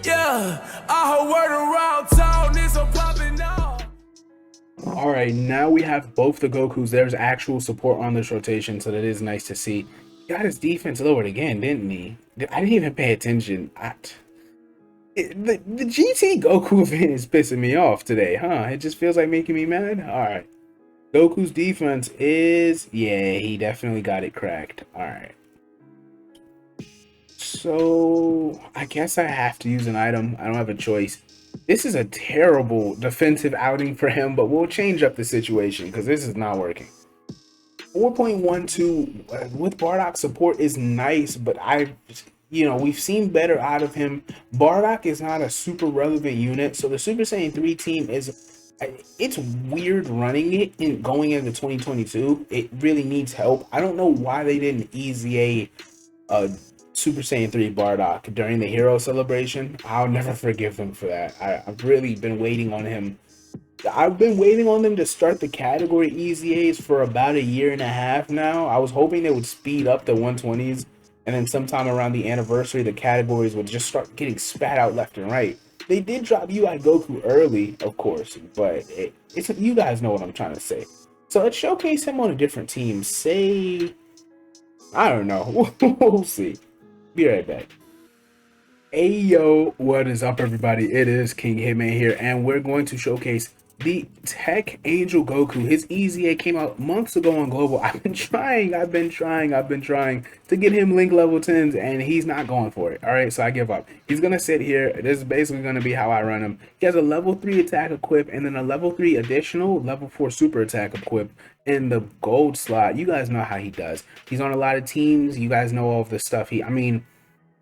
Yeah, I heard word around town is a popping off. All right, now we have both the Gokus. There's actual support on this rotation, so that is nice to see. Got his defense lowered again, didn't he? I didn't even pay attention. The GT Goku event is pissing me off today, huh? It just feels like making me mad. All right, Goku's defense is, yeah, he definitely got it cracked. All right. So I guess I have to use an item. I don't have a choice. This is a terrible defensive outing for him, but we'll change up the situation because this is not working. 4.12 with Bardock support is nice, but we've seen better out of him. Bardock is not a super relevant unit, so the Super Saiyan 3 team it's weird running it in going into 2022. It really needs help. I don't know why they didn't EZA Super Saiyan 3 Bardock during the hero celebration. I'll never forgive them for that. I've really been waiting on him. I've been waiting on them to start the category EZAs for about a year and a half now. I was hoping they would speed up the 120s, and then sometime around the anniversary, the categories would just start getting spat out left and right. They did drop UI Goku early, of course, but it's you guys know what I'm trying to say. So let's showcase him on a different team. Say, I don't know. We'll see. Be right back. Hey yo, what is up everybody? It is King Hitman here, and we're going to showcase the Tech Angel Goku. His EZA came out months ago on Global. I've been trying to get him Link level 10s, and he's not going for it. Alright, so I give up. He's gonna sit here. This is basically gonna be how I run him. He has a level 3 attack equip, and then a level 3 additional level 4 super attack equip in the gold slot. You guys know how he does. He's on a lot of teams. You guys know all of the stuff you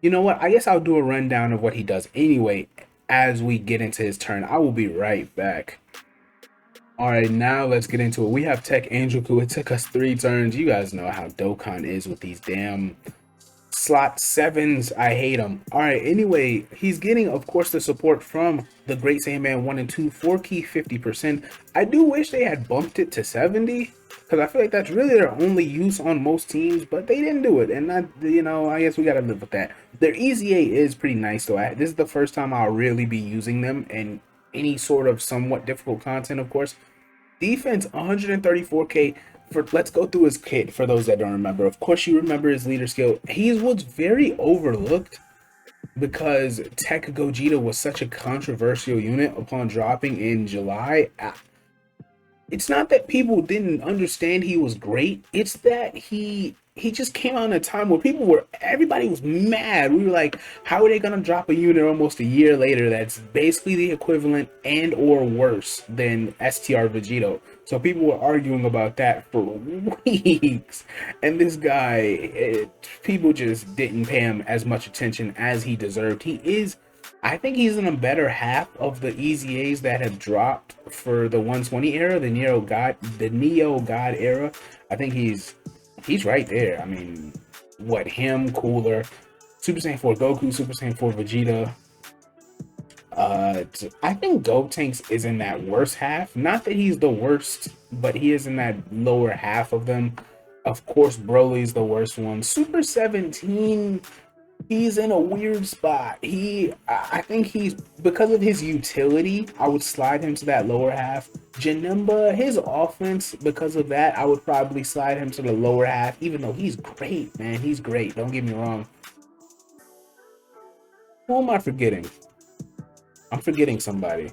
know what? I guess I'll do a rundown of what he does anyway as we get into his turn. I will be right back. All right, now let's get into it. We have Tech Angel Goku. It took us 3 turns. You guys know how Dokkan is with these damn slot 7s. I hate them. All right, anyway, he's getting, of course, the support from the Great Saiyaman 1 and 2, 4 key 50%. I do wish they had bumped it to 70 because I feel like that's really their only use on most teams, but they didn't do it, and I guess we gotta live with that. Their EZA is pretty nice though. This is the first time I'll really be using them in any sort of somewhat difficult content, of course. Defense 134k. Let's go through his kit for those that don't remember. Of course, you remember his leader skill. He was very overlooked because Tech Gogeta was such a controversial unit upon dropping in July. It's not that people didn't understand he was great. It's that he just came out in a time where everybody was mad. We were like, how are they gonna drop a unit almost a year later that's basically the equivalent and or worse than STR Vegito? So people were arguing about that for weeks. And this guy, people just didn't pay him as much attention as he deserved. I think he's in a better half of the EZAs that have dropped for the 120 era, the Neo God era. I think he's right there. I mean, him, Cooler, Super Saiyan 4 Goku, Super Saiyan 4 Vegeta. I think Gotenks is in that worst half. Not that he's the worst, but he is in that lower half of them. Of course, Broly's the worst one. Super 17, he's in a weird spot. I think because of his utility, I would slide him to that lower half. Janemba, his offense, because of that, I would probably slide him to the lower half, even though he's great, man. He's great. Don't get me wrong. Who am I forgetting? I'm forgetting somebody.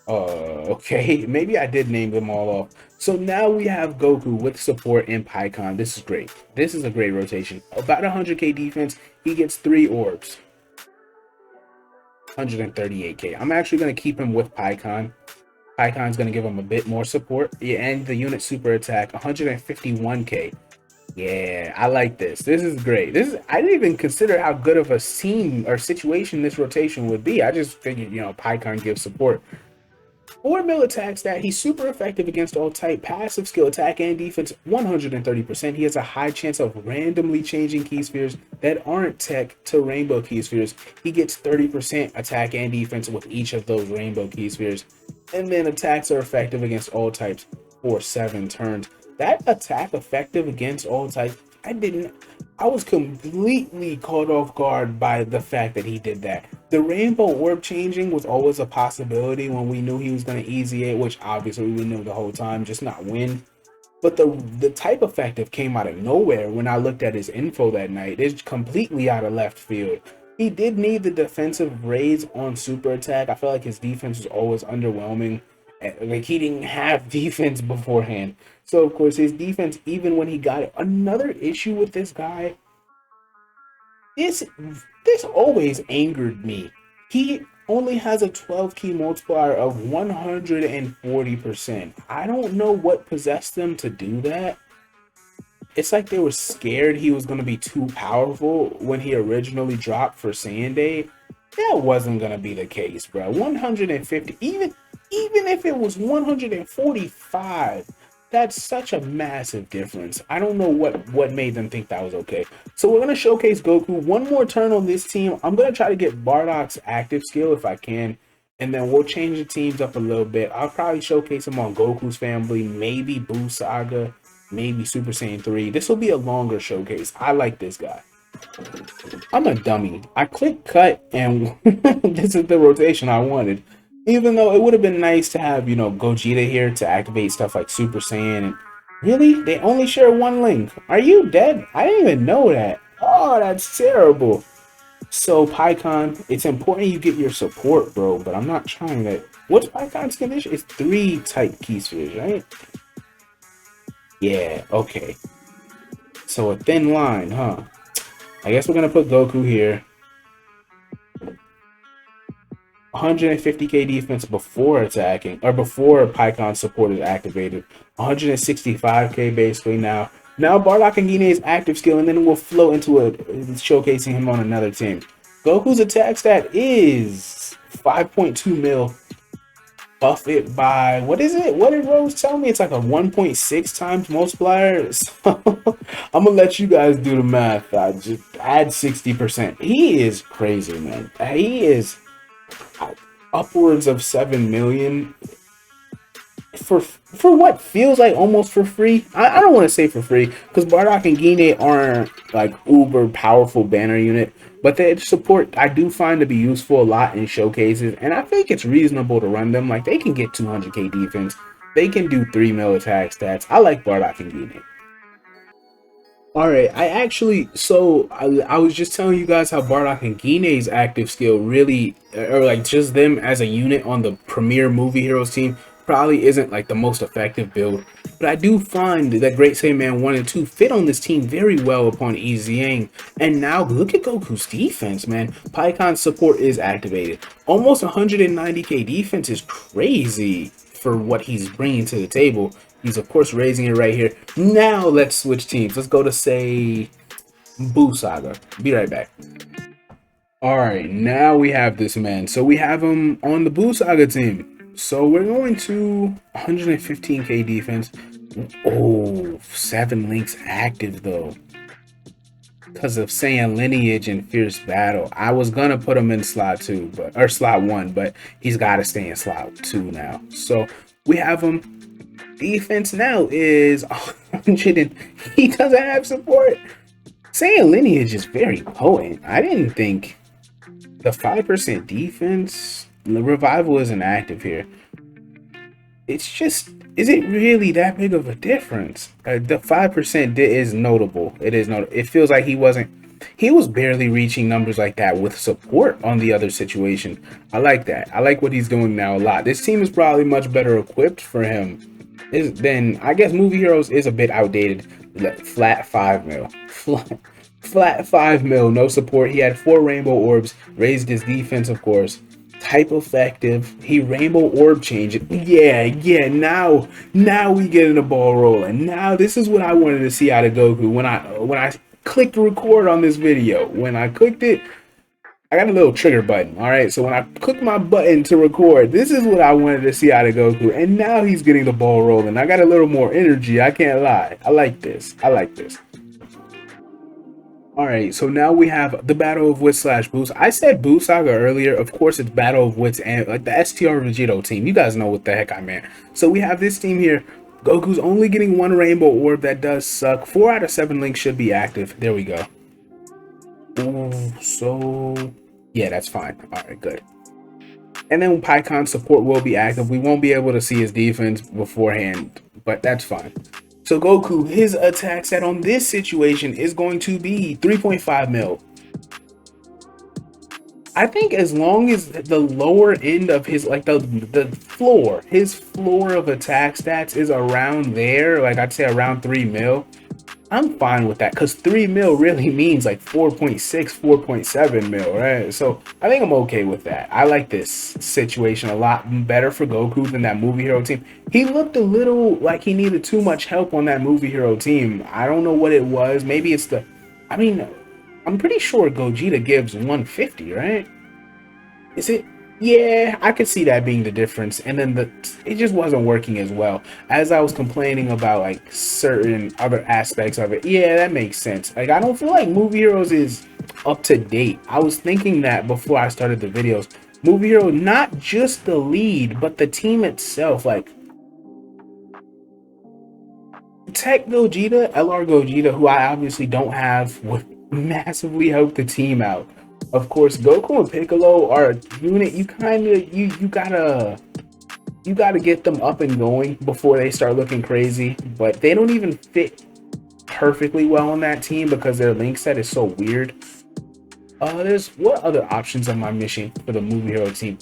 Okay. Maybe I did name them all off. So now we have Goku with support in PyCon. This is great. This is a great rotation. About 100k defense. He gets 3 orbs. 138k. I'm actually going to keep him with PyCon. PyCon's going to give him a bit more support. Yeah, and the unit super attack, 151k. Yeah, I like this. This is great. I didn't even consider how good of a scene or situation this rotation would be. I just figured, PyCon gives support. 4 mil attack stat. He's super effective against all type. Passive skill attack and defense 130%. He has a high chance of randomly changing key spheres that aren't tech to rainbow key spheres. He gets 30% attack and defense with each of those rainbow key spheres. And then attacks are effective against all types for 7 turns. That attack effective against all types, I I was completely caught off guard by the fact that he did that. The rainbow orb changing was always a possibility when we knew he was going to easy it, which obviously we knew the whole time, just not win. But the type effective came out of nowhere when I looked at his info that night. It's completely out of left field. He did need the defensive raise on super attack. I felt like his defense was always underwhelming. Like he didn't have defense beforehand. So of course his defense, even when he got it, another issue with this guy, this always angered me. He only has a 12 key multiplier of 140%. I don't know what possessed them to do that. It's like they were scared he was going to be too powerful when he originally dropped for Sunday. That wasn't going to be the case, bro. 150, even if it was 145, that's such a massive difference. I don't know what made them think that was okay. So we're going to showcase Goku one more turn on this team. I'm going to try to get Bardock's active skill if I can, and then we'll change the teams up a little bit. I'll probably showcase him on Goku's family, maybe Buu Saga, maybe Super Saiyan 3. This will be a longer showcase. I like this guy. I'm a dummy. I clicked cut and this is the rotation I wanted. Even though it would have been nice to have, you know, Gogeta here to activate stuff like Super Saiyan. And really? They only share one link. Are you dead? I didn't even know that. Oh, that's terrible. So, Pycon, it's important you get your support, bro, but I'm not trying that. What's Pycon's condition? It's 3 type key spheres, right? Yeah, okay. So a thin line, huh? I guess we're going to put Goku here. 150k defense before attacking, or before Pycon support is activated. 165k basically now. Now Bardock and Guinea's active skill, and then we'll flow into showcasing him on another team. Goku's attack stat is 5.2 mil. Buff it by, what is it? What did Rose tell me? It's like a 1.6 times multiplier. So I'm gonna let you guys do the math. I just add 60%. He is crazy, man. He is upwards of 7 million for what feels like almost for free. I don't want to say for free because Bardock and Guinea aren't like uber powerful banner unit, but their support I do find to be useful a lot in showcases, and I think it's reasonable to run them. Like they can get 200k defense, they can do 3 mil attack stats. I like Bardock and Guinea. Alright, I was just telling you guys how Bardock and Guinea's active skill really, or like just them as a unit on the premier movie heroes team, probably isn't like the most effective build. But I do find that Great Saiyaman 1 and 2 fit on this team very well upon EZAing. And now look at Goku's defense, man. Pycon's support is activated. Almost 190k defense is crazy for what he's bringing to the table. He's of course raising it right here. Now let's switch teams. Let's go to say Buu Saga. Be right back. Alright, now we have this man. So we have him on the Buu Saga team. So we're going to 115k defense. Oh, 7 links active though. Because of Saiyan lineage and fierce battle. I was gonna put him in slot 2, or slot 1, but he's gotta stay in slot 2 now. So we have him. Defense now is 100 and he doesn't have support. Saiyan lineage is very potent. I didn't think the 5% defense, the revival isn't active here. It's just, is it really that big of a difference? The 5% is notable. It is notable. It feels like he was barely reaching numbers like that with support on the other situation. I like that. I like what he's doing now a lot. This team is probably much better equipped for him. Then I guess Movie Heroes is a bit outdated. Flat 5 mil. Flat 5 mil, no support. He had 4 rainbow orbs, raised his defense, of course. Type effective. He rainbow orb changed it. Yeah, now we getting the ball rolling. Now this is what I wanted to see out of Goku when I clicked record on this video. When I clicked it, I got a little trigger button, alright? So when I click my button to record, this is what I wanted to see out of Goku. And now he's getting the ball rolling. I got a little more energy, I can't lie. I like this. Alright, so now we have the Battle of Wits / Buu. I said Buu Saga earlier. Of course, it's Battle of Wits and like the STR Vegito team. You guys know what the heck I meant. So we have this team here. Goku's only getting one rainbow orb. That does suck. 4 out of 7 links should be active. There we go. Ooh, so yeah, that's fine. All right, good. And then PyCon support will be active. We won't be able to see his defense beforehand, but that's fine. So Goku, his attack set on this situation is going to be 3.5 mil. I think as long as the lower end of his, like the floor, his floor of attack stats is around there, like I'd say around 3 mil, I'm fine with that, because 3 mil really means like 4.6, 4.7 mil, right? So I think I'm okay with that. I like this situation a lot better for Goku than that movie hero team. He looked a little like he needed too much help on that movie hero team. I don't know what it was. Maybe it's the, I mean, I'm pretty sure Gogeta gives 150, right? Is it? Yeah, I could see that being the difference. And then it just wasn't working as well as I was complaining about like certain other aspects of it. Yeah, that makes sense. Like I don't feel like Movie Heroes is up to date. I was thinking that before I started the videos. Movie Hero, not just the lead, but the team itself. Like Tech Gogeta, LR Gogeta, who I obviously don't have, would massively help the team out. Of course, Goku and Piccolo are a unit you kind of you gotta get them up and going before they start looking crazy. But they don't even fit perfectly well on that team because their link set is so weird. There's what other options am I missing for the Movie Hero team?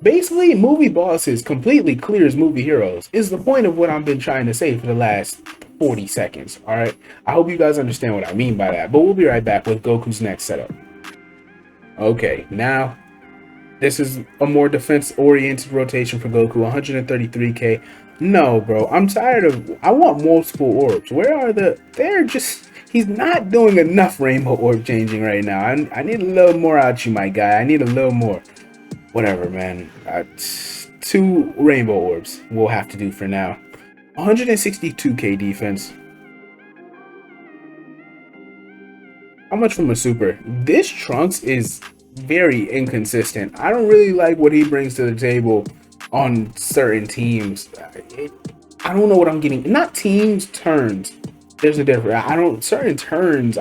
Basically, Movie Bosses completely clears Movie Heroes is the point of what I've been trying to say for the last 40 seconds. All right, I hope you guys understand what I mean by that. But we'll be right back with Goku's next setup. Okay, now this is a more defense-oriented rotation for Goku, 133k. No, bro, I'm tired of, I want multiple orbs. Where are they're just, he's not doing enough rainbow orb changing right now. I need a little more out you, my guy. I need a little more. Whatever, man. 2 rainbow orbs we'll have to do for now. 162k defense. How much from a super? This Trunks is very inconsistent. I don't really like what he brings to the table on certain teams. I don't know what I'm getting. Not teams, turns. There's a difference. I don't, certain turns,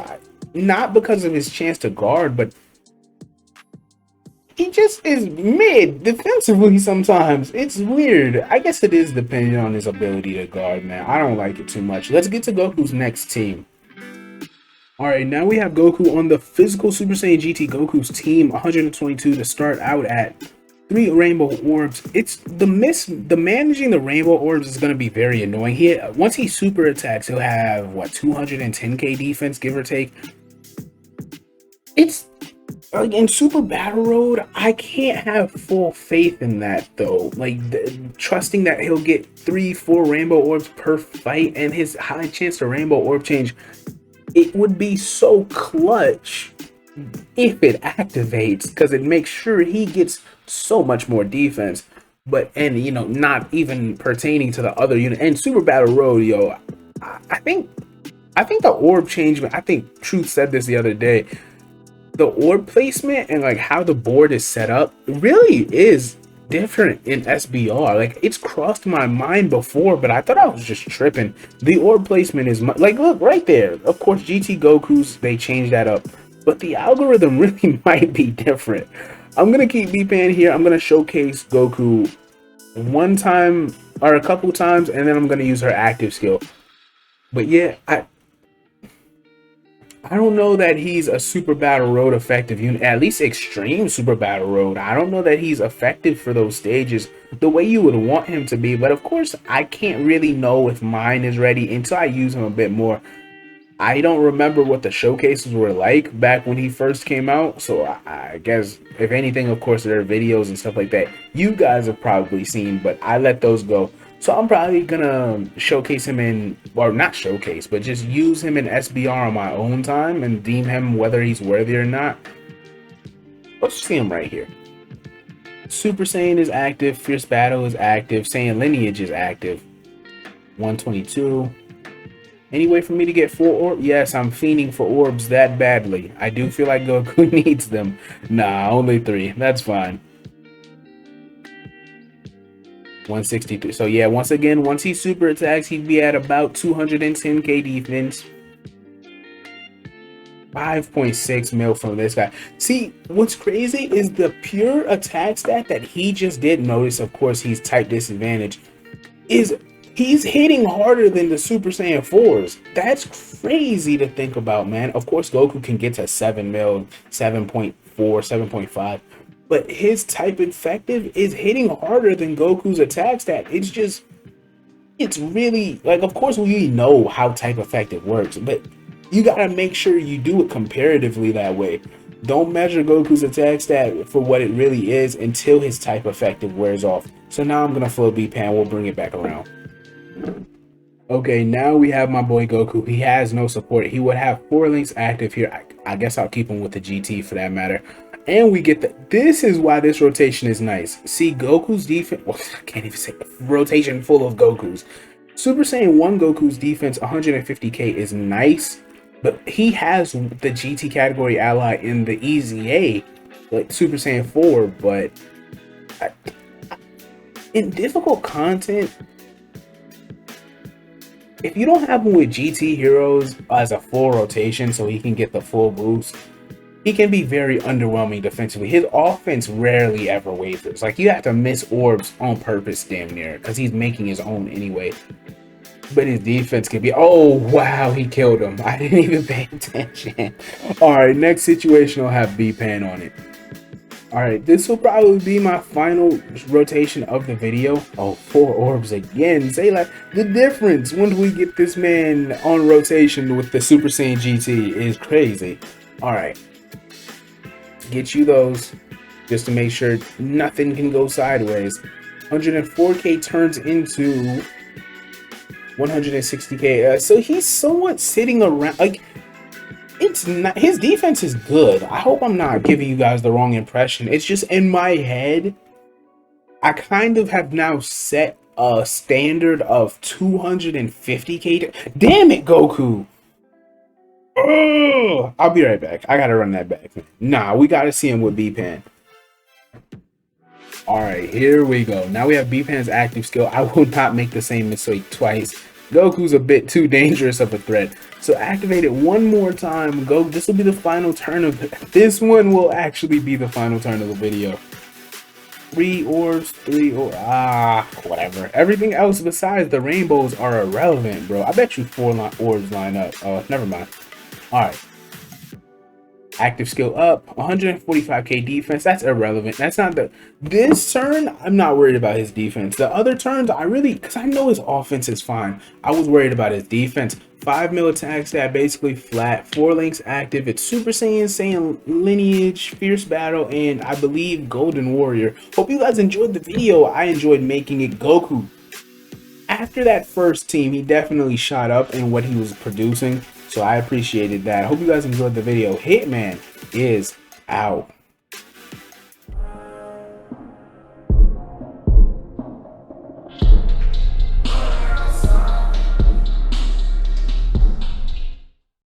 not because of his chance to guard, but he just is mid defensively sometimes. It's weird. I guess it is depending on his ability to guard, man. I don't like it too much. Let's get to Goku's next team. Alright, now we have Goku on the physical Super Saiyan GT Goku's team, 122 to start out at 3 rainbow orbs. It's the managing the rainbow orbs is going to be very annoying. Once he super attacks, he'll have what, 210k defense, give or take. It's like in Super Battle Road, I can't have full faith in that though. Like trusting that he'll get 3-4 rainbow orbs per fight and his high chance to rainbow orb change. It would be so clutch if it activates, because it makes sure he gets so much more defense. But, and you know, not even pertaining to the other unit. And Super Battle Road, yo, I think the orb change, I think Truth said this the other day, the orb placement and like how the board is set up really is different in SBR. Like it's crossed my mind before, but I thought I was just tripping. The orb placement is like, look right there. Of course, GT Goku's, they changed that up, but the algorithm really might be different. I'm gonna keep beeping here. I'm gonna showcase Goku one time or a couple times, and then I'm gonna use her active skill. But yeah, I don't know that he's a Super Battle Road effective unit, at least extreme Super Battle Road. I don't know that he's effective for those stages the way you would want him to be. But of course, I can't really know if mine is ready until I use him a bit more. I don't remember what the showcases were like back when he first came out. So I guess, if anything, of course, there are videos and stuff like that you guys have probably seen, but I let those go. So I'm probably gonna showcase him in, or not showcase, but just use him in SBR on my own time and deem him whether he's worthy or not. Let's see him right here. Super Saiyan is active, Fierce Battle is active, Saiyan Lineage is active. 122. Any way for me to get 4 orbs? Yes, I'm fiending for orbs that badly. I do feel like Goku needs them. Nah, only 3. That's fine. 163. So yeah, once again, once he super attacks, he'd be at about 210k defense. 5.6 mil from this guy. See, what's crazy is the pure attack stat that he just did. Notice, of course, he's type disadvantage. He's hitting harder than the Super Saiyan 4s. That's crazy to think about, man. Of course, Goku can get to 7 mil, 7.4, 7.5. But his type effective is hitting harder than Goku's attack stat. It's really, like, of course, we know how type effective works, but you gotta make sure you do it comparatively that way. Don't measure Goku's attack stat for what it really is until his type effective wears off. So now I'm gonna float B-Pan, we'll bring it back around. Okay, now we have my boy Goku. He has no support. He would have 4 links active here. I guess I'll keep him with the GT for that matter. And we get this is why this rotation is nice. See, Goku's defense, well, I can't even say rotation full of Goku's. Super Saiyan 1 Goku's defense, 150k is nice, but he has the GT category ally in the EZA, like Super Saiyan 4, but in difficult content, if you don't have him with GT heroes as a full rotation so he can get the full boost, he can be very underwhelming defensively. His offense rarely ever wavers. Like, you have to miss orbs on purpose damn near, because he's making his own anyway. But his defense can be, oh wow, he killed him. I didn't even pay attention. Alright, next situation will have B-Pan on it. Alright, this will probably be my final rotation of the video. Oh, 4 orbs again. Say, like, the difference when we get this man on rotation with the Super Saiyan GT is crazy. Alright. Get you those just to make sure nothing can go sideways. 104k turns into 160k. So he's somewhat sitting around, like, it's not, his defense is good. I hope I'm not giving you guys the wrong impression. It's just in my head, I kind of have now set a standard of 250k. Damn it, Goku. Oh, I'll be right back. I gotta run that back. Nah, we gotta see him with B-Pan. Alright, here we go. Now we have B-Pan's active skill. I will not make the same mistake twice. Goku's a bit too dangerous of a threat. So activate it one more time. This will be the final turn of this one will actually be the final turn of the video. 3 orbs, 3 orbs, whatever. Everything else besides the rainbows are irrelevant, bro. I bet you 4 orbs line up. Oh, never mind. Alright. Active skill up, 145k defense. That's irrelevant. That's not this turn, I'm not worried about his defense. The other turns, because I know his offense is fine. I was worried about his defense. 5 mil attack stat, basically flat. 4 links active. It's Super Saiyan, Lineage, Fierce Battle, and I believe Golden Warrior. Hope you guys enjoyed the video. I enjoyed making it. Goku, after that first team, he definitely shot up in what he was producing. So I appreciated that. I hope you guys enjoyed the video. Hitman is out.